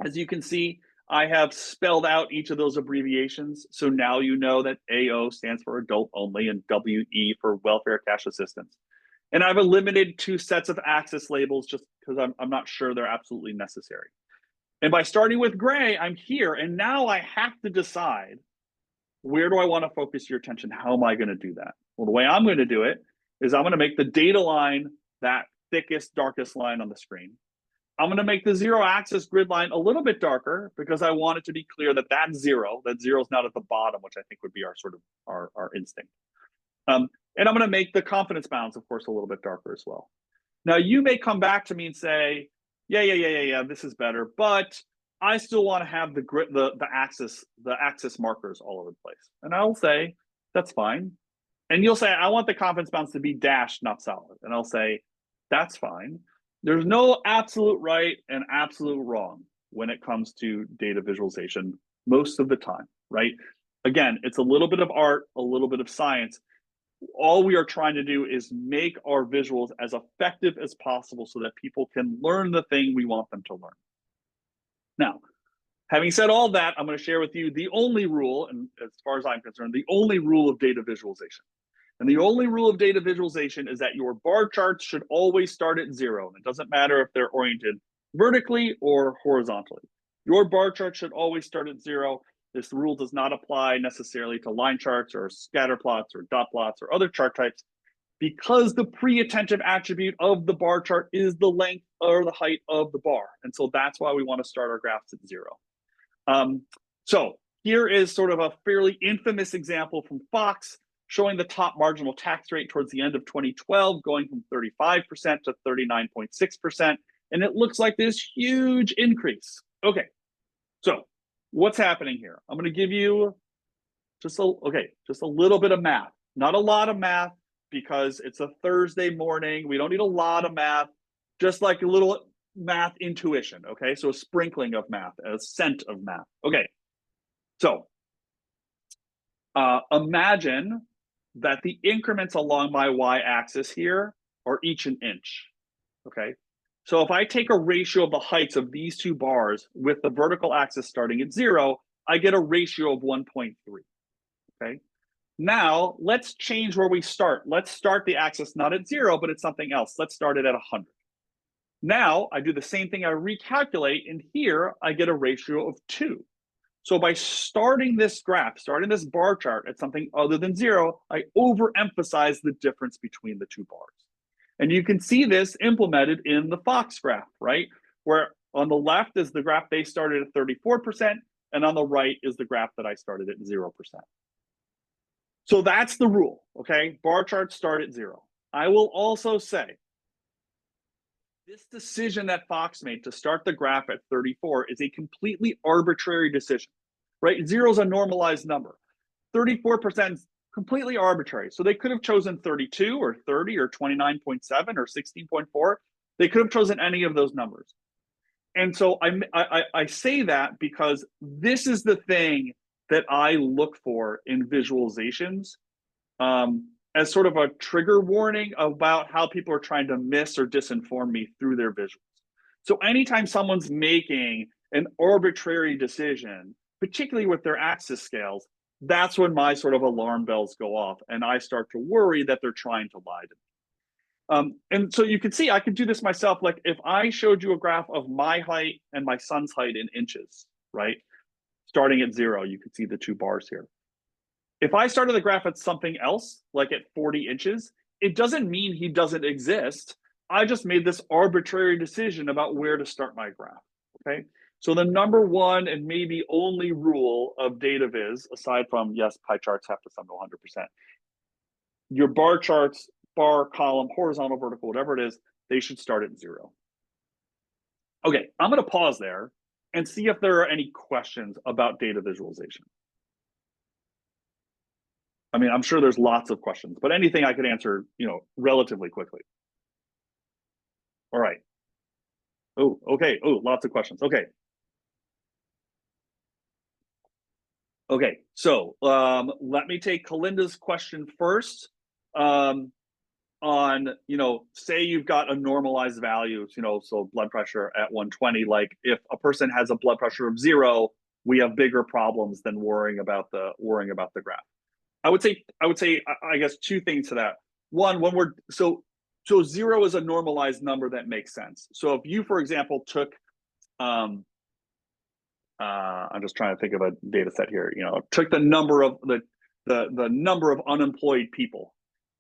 As you can see, I have spelled out each of those abbreviations. So now you know that AO stands for adult only and WE for welfare cash assistance. And I've eliminated 2 sets of axis labels just because I'm not sure they're absolutely necessary. And by starting with gray, I'm here. And now I have to decide, where do I want to focus your attention? How am I going to do that? Well, the way I'm going to do it is I'm going to make the data line that thickest, darkest line on the screen. I'm going to make the 0-axis grid line a little bit darker because I want it to be clear that that's 0. That 0 is not at the bottom, which I think would be our sort of our instinct. And I'm going to make the confidence bounds, of course, a little bit darker as well. Now, you may come back to me and say, yeah, this is better, but I still want to have the axis markers all over the place. And I'll say, that's fine. And you'll say, I want the confidence bounds to be dashed, not solid. And I'll say, that's fine. There's no absolute right and absolute wrong when it comes to data visualization most of the time, right? Again, it's a little bit of art, a little bit of science. All we are trying to do is make our visuals as effective as possible so that people can learn the thing we want them to learn. Now, having said all that, I'm going to share with you the only rule, and as far as I'm concerned, the only rule of data visualization. And the only rule of data visualization is that your bar charts should always start at 0. And it doesn't matter if they're oriented vertically or horizontally. Your bar chart should always start at 0. This rule does not apply necessarily to line charts or scatter plots or dot plots or other chart types, because the pre-attentive attribute of the bar chart is the length or the height of the bar. And so that's why we want to start our graphs at 0. So here is sort of a fairly infamous example from Fox showing the top marginal tax rate towards the end of 2012, going from 35% to 39.6%. And it looks like this huge increase. Okay, so what's happening here? I'm going to give you just a little bit of math. Not a lot of math because it's a Thursday morning. We don't need a lot of math, just like a little math intuition, okay? So a sprinkling of math, a scent of math. Okay, so imagine that the increments along my y-axis here are each an inch, okay? So if I take a ratio of the heights of these 2 bars with the vertical axis starting at 0, I get a ratio of 1.3, okay? Now, let's change where we start. Let's start the axis not at 0, but at something else. Let's start it at 100. Now, I do the same thing. I recalculate, and here I get a ratio of 2. So by starting this graph, starting this bar chart at something other than 0, I overemphasize the difference between the 2 bars. And you can see this implemented in the Fox graph, right? Where on the left is the graph they started at 34%, and on the right is the graph that I started at 0%. So that's the rule, okay? Bar charts start at 0. I will also say, this decision that Fox made to start the graph at 34 is a completely arbitrary decision, right? 0 is a normalized number. 34% is completely arbitrary. So they could have chosen 32 or 30 or 29.7 or 16.4. They could have chosen any of those numbers. And so I say that because this is the thing that I look for in visualizations as sort of a trigger warning about how people are trying to miss or disinform me through their visuals. So anytime someone's making an arbitrary decision, particularly with their axis scales, that's when my sort of alarm bells go off and I start to worry that they're trying to lie to me. And so you can see, I could do this myself. Like if I showed you a graph of my height and my son's height in inches, right? Starting at 0, you can see the 2 bars here. If I started the graph at something else, like at 40 inches, it doesn't mean he doesn't exist. I just made this arbitrary decision about where to start my graph, okay? So the number one and maybe only rule of data viz, aside from, yes, pie charts have to sum to 100%, your bar charts, bar, column, horizontal, vertical, whatever it is, they should start at 0. Okay, I'm gonna pause there and see if there are any questions about data visualization. I mean, I'm sure there's lots of questions, but anything I could answer, relatively quickly. All right. Oh, okay. Oh, lots of questions. Okay. Okay, so let me take Kalinda's question first. On, say you've got a normalized value, so blood pressure at 120, like if a person has a blood pressure of 0, we have bigger problems than worrying about the graph. I would say, I guess 2 things to that. One, when we're, so 0 is a normalized number that makes sense. So if you, for example, took, I'm just trying to think of a data set here, took the number of the number of unemployed people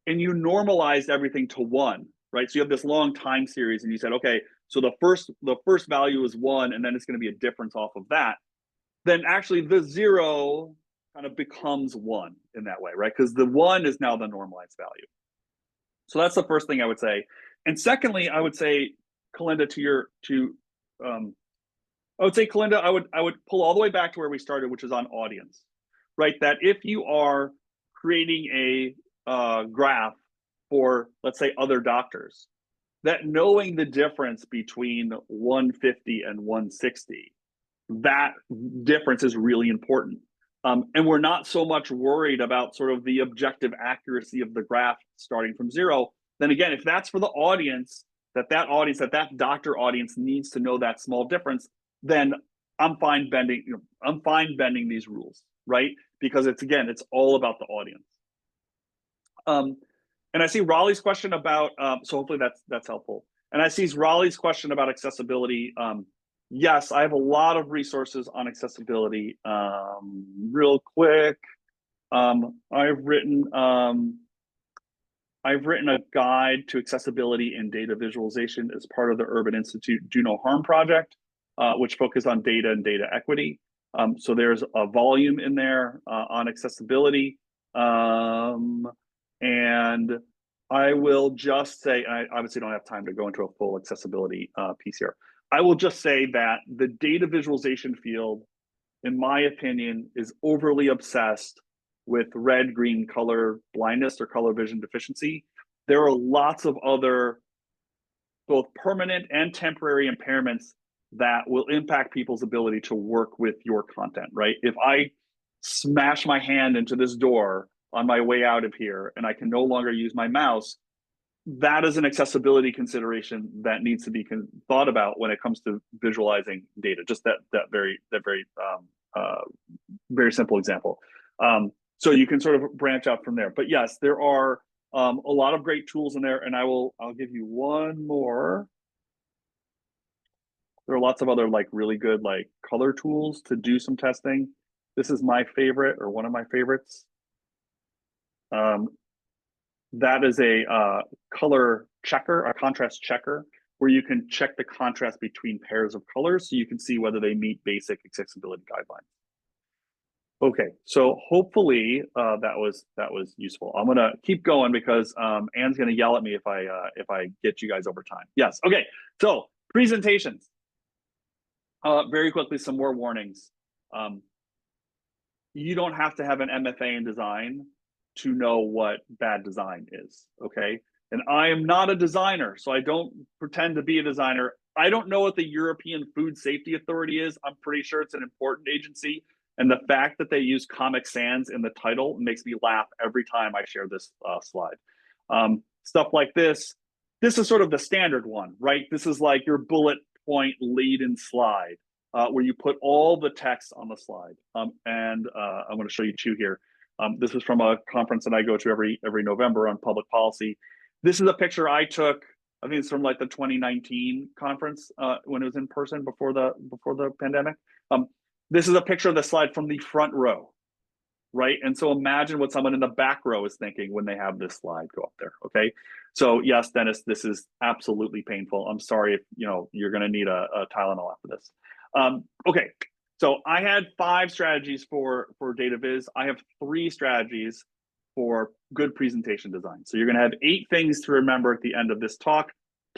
and you normalized everything to 1, right? So you have this long time series and you said, okay, so the first value is 1 and then it's going to be a difference off of that. Then actually the 0 kind of becomes 1 in that way, right? Because the 1 is now the normalized value. So that's the first thing I would say. And secondly, I would say, Kalinda, Kalinda, I would pull all the way back to where we started, which is on audience, right? That if you are creating a graph for, let's say, other doctors, that knowing the difference between 150 and 160, that difference is really important. And we're not so much worried about sort of the objective accuracy of the graph starting from 0. Then again, if that's for the audience, that doctor audience needs to know that small difference, then I'm fine bending these rules, right? Because it's all about the audience. And I see Raleigh's question about, so hopefully that's helpful. And I see Raleigh's question about accessibility. Yes, I have a lot of resources on accessibility. Real quick, I've written a guide to accessibility in data visualization as part of the Urban Institute Do No Harm project, which focused on data and data equity. So there's a volume in there on accessibility. And I will just say, I obviously don't have time to go into a full accessibility piece here. I will just say that the data visualization field, in my opinion, is overly obsessed with red-green color blindness or color vision deficiency. There are lots of other both permanent and temporary impairments that will impact people's ability to work with your content, right? If I smash my hand into this door on my way out of here and I can no longer use my mouse, that is an accessibility consideration that needs to be thought about when it comes to visualizing data. Just that very simple example. So you can sort of branch out from there. But yes, there are a lot of great tools in there, and I'll give you one more. There are lots of other really good color tools to do some testing. This is my favorite, or one of my favorites. That is a color checker, a contrast checker, where you can check the contrast between pairs of colors so you can see whether they meet basic accessibility guidelines. Okay, so hopefully that was useful. I'm gonna keep going because Anne's gonna yell at me if I get you guys over time. Yes, okay, so presentations. Very quickly, some more warnings. You don't have to have an MFA in design to know what bad design is, okay? And I am not a designer, so I don't pretend to be a designer. I don't know what the European Food Safety Authority is. I'm pretty sure it's an important agency. And the fact that they use Comic Sans in the title makes me laugh every time I share this slide. Stuff like this is sort of the standard one, right? This is like your bullet point lead-in slide where you put all the text on the slide. I'm going to show you 2 here. This is from a conference that I go to every November on public policy. This is a picture I took. I think it's from the 2019 conference when it was in person before the pandemic. This is a picture of the slide from the front row. right? And so imagine what someone in the back row is thinking when they have this slide go up there, okay? So yes, Dennis, this is absolutely painful. I'm sorry if you're gonna need a Tylenol after this. Okay, so I had 5 strategies for data viz. I have 3 strategies for good presentation design. So you're gonna have 8 things to remember at the end of this talk,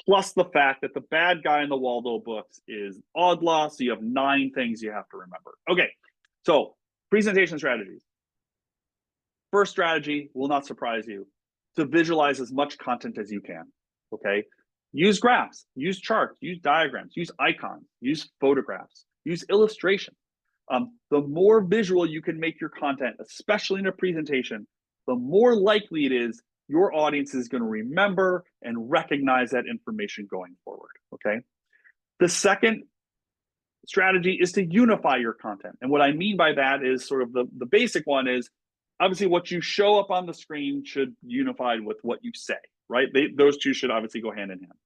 plus the fact that the bad guy in the Waldo books is Odla, so you have 9 things you have to remember. Okay, so presentation strategies. First strategy will not surprise you, to visualize as much content as you can, okay? Use graphs, use charts, use diagrams, use icons, use photographs, use illustration. The more visual you can make your content, especially in a presentation, the more likely it is your audience is going to remember and recognize that information going forward, okay? The second strategy is to unify your content. And what I mean by that is sort of the basic one is, obviously what you show up on the screen should unify with what you say, right? Those two should obviously go hand in hand.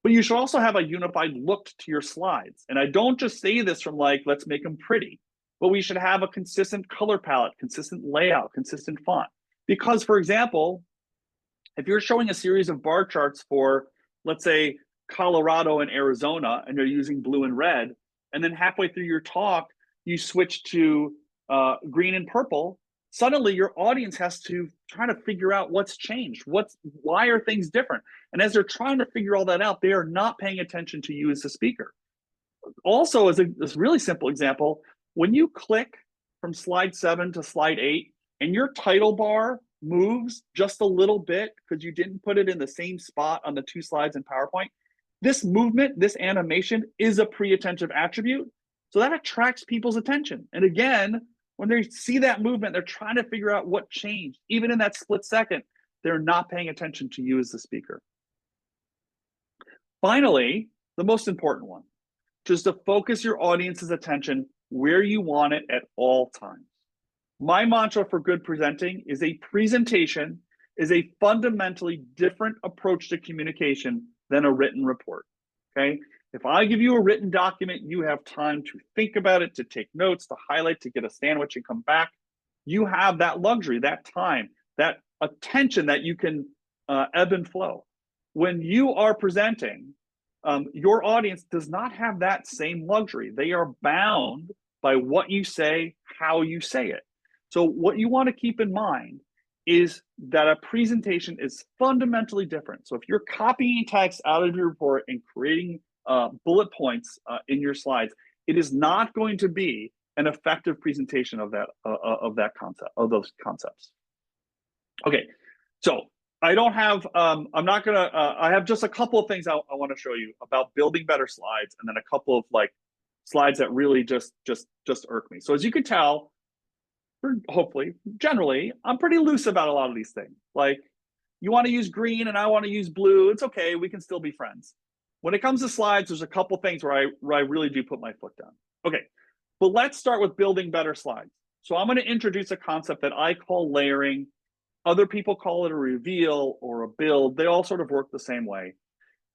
But you should also have a unified look to your slides. And I don't just say this from like, let's make them pretty, but we should have a consistent color palette, consistent layout, consistent font. Because for example, if you're showing a series of bar charts for, let's say, Colorado and Arizona, and you're using blue and red, and then halfway through your talk, you switch to green and purple, suddenly your audience has to try to figure out what's changed. Why are things different? And as they're trying to figure all that out, they are not paying attention to you as a speaker. Also, as a really simple example, when you click from slide 7 to slide 8, and your title bar moves just a little bit because you didn't put it in the same spot on the 2 slides in PowerPoint, this movement, this animation is a pre-attentive attribute. So that attracts people's attention. And again, when they see that movement, they're trying to figure out what changed. Even in that split second, they're not paying attention to you as the speaker. Finally, the most important one, just to focus your audience's attention where you want it at all times. My mantra for good presenting is a presentation is a fundamentally different approach to communication than a written report, okay? If I give you a written document, you have time to think about it, to take notes, to highlight, to get a sandwich and come back. You have that luxury, that time, that attention that you can ebb and flow. When you are presenting, your audience does not have that same luxury. They are bound by what you say, how you say it. So what you want to keep in mind is that a presentation is fundamentally different. So if you're copying text out of your report and creating bullet points in your slides, it is not going to be an effective presentation of that concept, of those concepts. Okay, so I don't have, I'm not gonna, I have just a couple of things I want to show you about building better slides, and then a couple of like slides that really just irk me. So as you can tell, hopefully, generally, I'm pretty loose about a lot of these things. Like, you want to use green and I want to use blue, it's okay, we can still be friends. When it comes to slides, there's a couple things where I really do put my foot down. Okay, but let's start with building better slides. So I'm going to introduce a concept that I call layering. Other people call it a reveal or a build. They all sort of work the same way.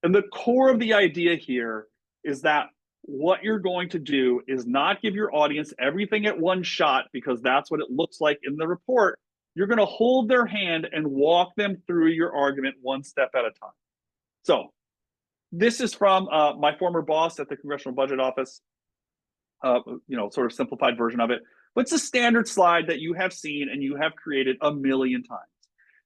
And the core of the idea here is that what you're going to do is not give your audience everything at one shot, because that's what it looks like in the report. You're going to hold their hand and walk them through your argument one step at a time. So this is from my former boss at the Congressional Budget Office, sort of simplified version of it. But it's a standard slide that you have seen and you have created a million times.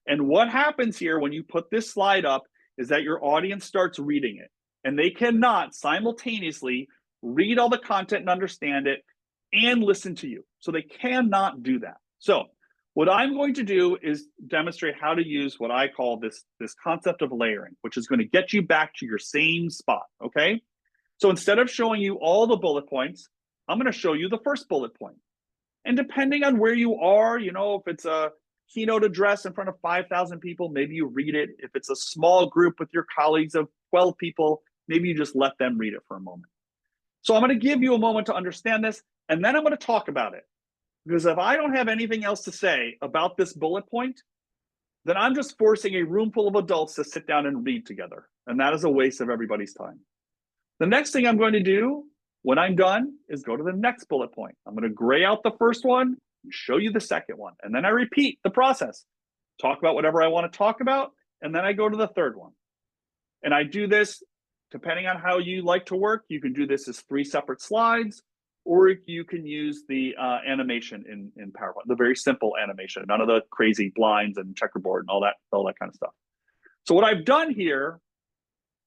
And what happens here when you put this slide up is that your audience starts reading it, and they cannot simultaneously read all the content and understand it and listen to you. So they cannot do that. So what I'm going to do is demonstrate how to use what I call this concept of layering, which is going to get you back to your same spot, okay? So instead of showing you all the bullet points, I'm going to show you the first bullet point. And depending on where you are, if it's a keynote address in front of 5,000 people, maybe you read it. If it's a small group with your colleagues of 12 people, maybe you just let them read it for a moment. So I'm going to give you a moment to understand this, and then I'm going to talk about it. Because if I don't have anything else to say about this bullet point, then I'm just forcing a room full of adults to sit down and read together. And that is a waste of everybody's time. The next thing I'm going to do when I'm done is go to the next bullet point. I'm going to gray out the first one, and show you the second one. And then I repeat the process, talk about whatever I want to talk about, and then I go to the third one. And I do this, depending on how you like to work, you can do this as 3 separate slides, or you can use the animation in PowerPoint, the very simple animation, none of the crazy blinds and checkerboard and all that kind of stuff. So what I've done here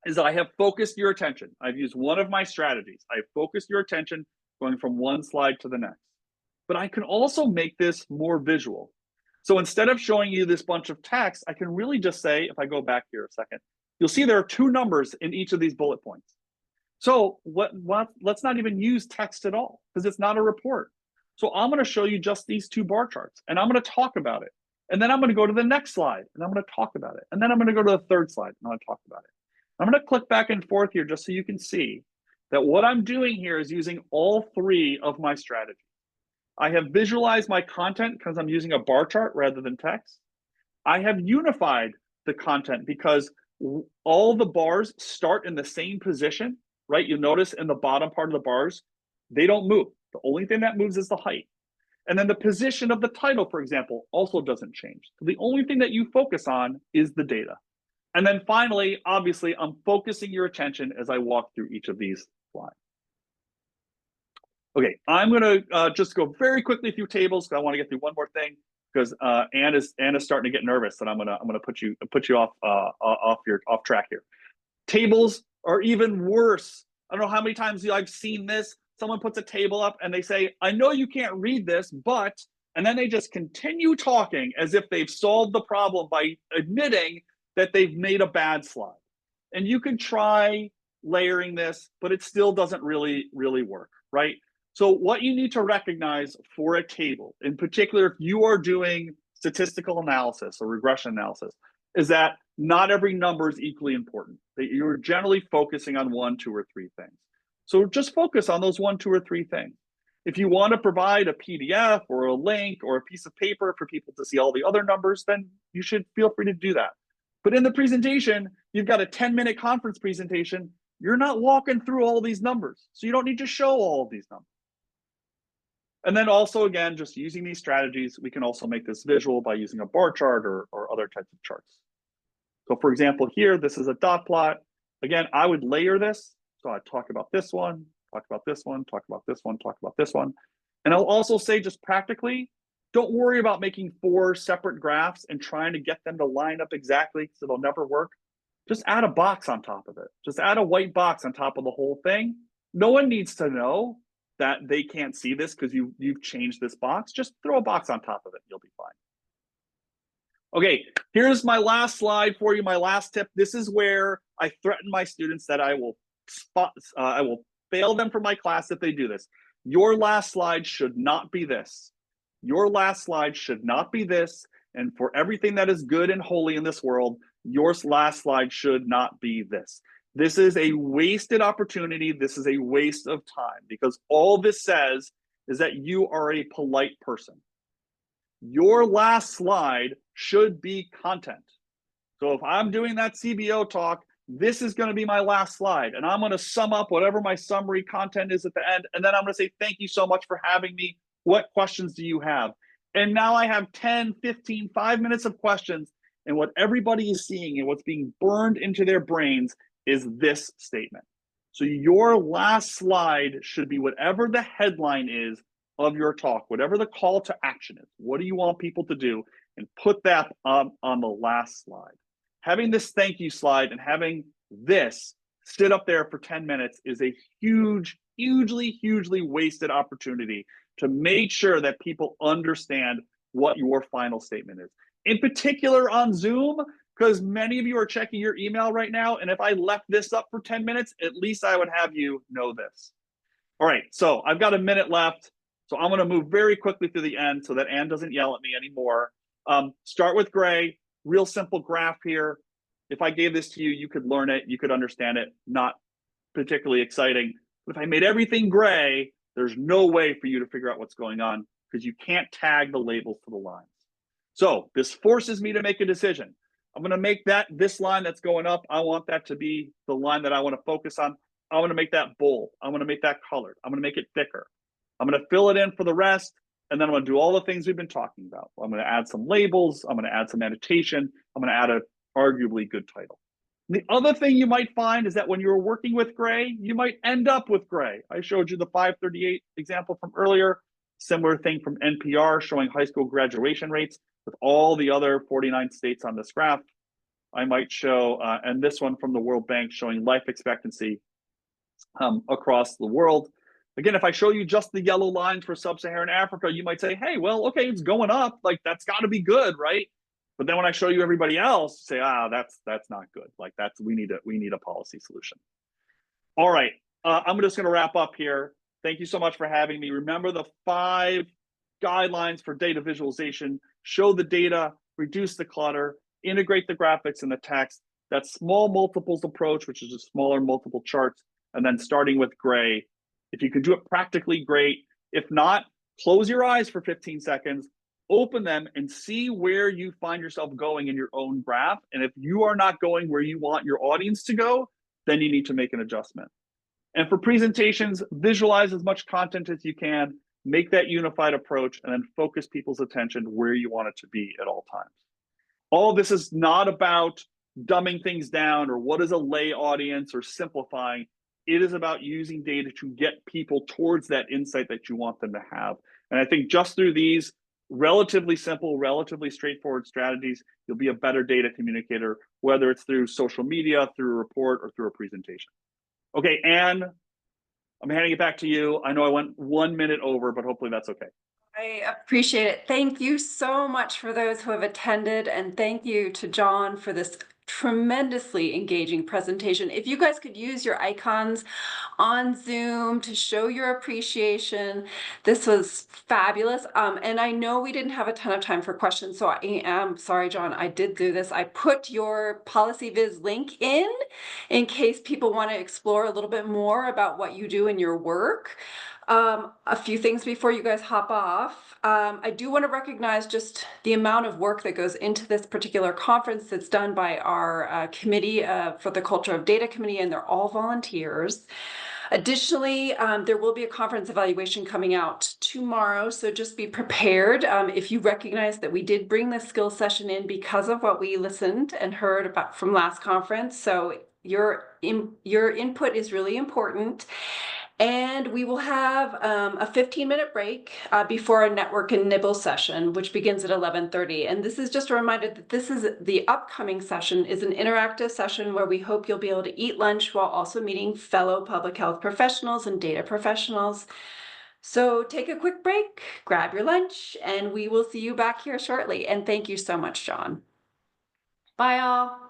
is I have focused your attention. I've used one of my strategies. I've focused your attention going from one slide to the next. But I can also make this more visual. So instead of showing you this bunch of text, I can really just say, if I go back here a second, you'll see there are 2 numbers in each of these bullet points. So let's not even use text at all, because it's not a report. So I'm going to show you just these 2 bar charts, and I'm going to talk about it. And then I'm going to go to the next slide, and I'm going to talk about it. And then I'm going to go to the third slide, and I'm going to talk about it. I'm going to click back and forth here just so you can see that what I'm doing here is using all 3 of my strategies. I have visualized my content because I'm using a bar chart rather than text. I have unified the content because all the bars start in the same position, right? You notice in the bottom part of the bars, they don't move. The only thing that moves is the height. And then the position of the title, for example, also doesn't change. So the only thing that you focus on is the data. And then finally, obviously, I'm focusing your attention as I walk through each of these slides. Okay, I'm going to just go very quickly through tables because I want to get through one more thing because Anna's starting to get nervous, and I'm gonna put you off track here. Tables are even worse. I don't know how many times I've seen this. Someone puts a table up and they say, "I know you can't read this, but," and then they just continue talking as if they've solved the problem by admitting that they've made a bad slide. And you can try layering this, but it still doesn't really work, right? So what you need to recognize for a table, in particular, if you are doing statistical analysis or regression analysis, is that not every number is equally important, that you're generally focusing on 1, 2, or 3 things. So just focus on those 1, 2, or 3 things. If you want to provide a PDF or a link or a piece of paper for people to see all the other numbers, then you should feel free to do that. But in the presentation, you've got a 10-minute conference presentation. You're not walking through all these numbers. So you don't need to show all of these numbers. And then also, again, just using these strategies, we can also make this visual by using a bar chart or other types of charts. So for example, here, this is a dot plot. Again, I would layer this. So I talk about this one, talk about this one, talk about this one, talk about this one. And I'll also say just practically, don't worry about making 4 separate graphs and trying to get them to line up exactly because it'll never work. Just add a box on top of it. Just add a white box on top of the whole thing. No one needs to know that they can't see this because you've changed this box. Just throw a box on top of it. You'll be fine. Okay, here's my last slide for you, my last tip. This is where I threaten my students that I will fail them from my class if they do this. Your last slide should not be this. Your last slide should not be this. And for everything that is good and holy in this world, your last slide should not be this. This is a wasted opportunity. This is a waste of time because all this says is that you are a polite person. Your last slide should be content. So if I'm doing that CBO talk, this is going to be my last slide. And I'm going to sum up whatever my summary content is at the end. And then I'm going to say, thank you so much for having me. What questions do you have? And now I have 10, 15, 5 minutes of questions. And what everybody is seeing and what's being burned into their brains is this statement. So your last slide should be whatever the headline is of your talk, whatever the call to action is. What do you want people to do? And put that on the last slide. Having this thank you slide and having this sit up there for 10 minutes is a hugely wasted opportunity to make sure that people understand what your final statement is. In particular on Zoom, because many of you are checking your email right now, and if I left this up for 10 minutes, at least I would have you know this. All right, so I've got a minute left, so I'm gonna move very quickly to the end so that Ann doesn't yell at me anymore. Start with gray, real simple graph here. If I gave this to you, you could learn it, you could understand it, not particularly exciting. But if I made everything gray, there's no way for you to figure out what's going on because you can't tag the labels to the lines. So this forces me to make a decision. I'm going to make this line that's going up, I want that to be the line that I want to focus on. I want to make that bold. I want to make that colored. I'm going to make it thicker. I'm going to fill it in for the rest. And then I'm going to do all the things we've been talking about. I'm going to add some labels. I'm going to add some annotation. I'm going to add a arguably good title. The other thing you might find is that when you're working with gray, you might end up with gray. I showed you the 538 example from earlier, similar thing from NPR showing high school graduation rates with all the other 49 states on this graph. I might show, and this one from the World Bank showing life expectancy across the world. Again, if I show you just the yellow lines for sub-Saharan Africa, you might say, hey, well, okay, it's going up. Like, that's got to be good, right? But then when I show you everybody else, say, that's not good. Like, we need a policy solution. All right, I'm just going to wrap up here. Thank you so much for having me. Remember the 5 guidelines for data visualization: show the data, reduce the clutter, integrate the graphics and the text. That small multiples approach, which is just smaller multiple charts, and then starting with gray. If you could do it practically, great. If not, close your eyes for 15 seconds, open them, and see where you find yourself going in your own graph. And if you are not going where you want your audience to go, then you need to make an adjustment. And for presentations, visualize as much content as you can, make that unified approach, and then focus people's attention where you want it to be at all times. All this is not about dumbing things down or what is a lay audience or simplifying. It is about using data to get people towards that insight that you want them to have. And I think just through these relatively simple, relatively straightforward strategies, you'll be a better data communicator, whether it's through social media, through a report, or through a presentation. Okay, Anne, I'm handing it back to you. I know I went 1 minute over, but hopefully that's okay. I appreciate it. Thank you so much for those who have attended, and thank you to John for this tremendously engaging presentation. If you guys could use your icons on Zoom to show your appreciation, this was fabulous. And I know we didn't have a ton of time for questions, so I am sorry, John, I did do this. I put your PolicyViz link in case people want to explore a little bit more about what you do in your work. A few things before you guys hop off. I do want to recognize just the amount of work that goes into this particular conference that's done by our committee for the Culture of Data Committee, and they're all volunteers. Additionally, there will be a conference evaluation coming out tomorrow, so just be prepared. If you recognize that we did bring this skills session in because of what we listened and heard about from last conference, so your input is really important. And we will have a 15-minute break before our network and nibble session, which begins at 11:30. And this is just a reminder that this is the upcoming session is an interactive session where we hope you'll be able to eat lunch while also meeting fellow public health professionals and data professionals. So take a quick break, grab your lunch, and we will see you back here shortly. And thank you so much, John. Bye, all.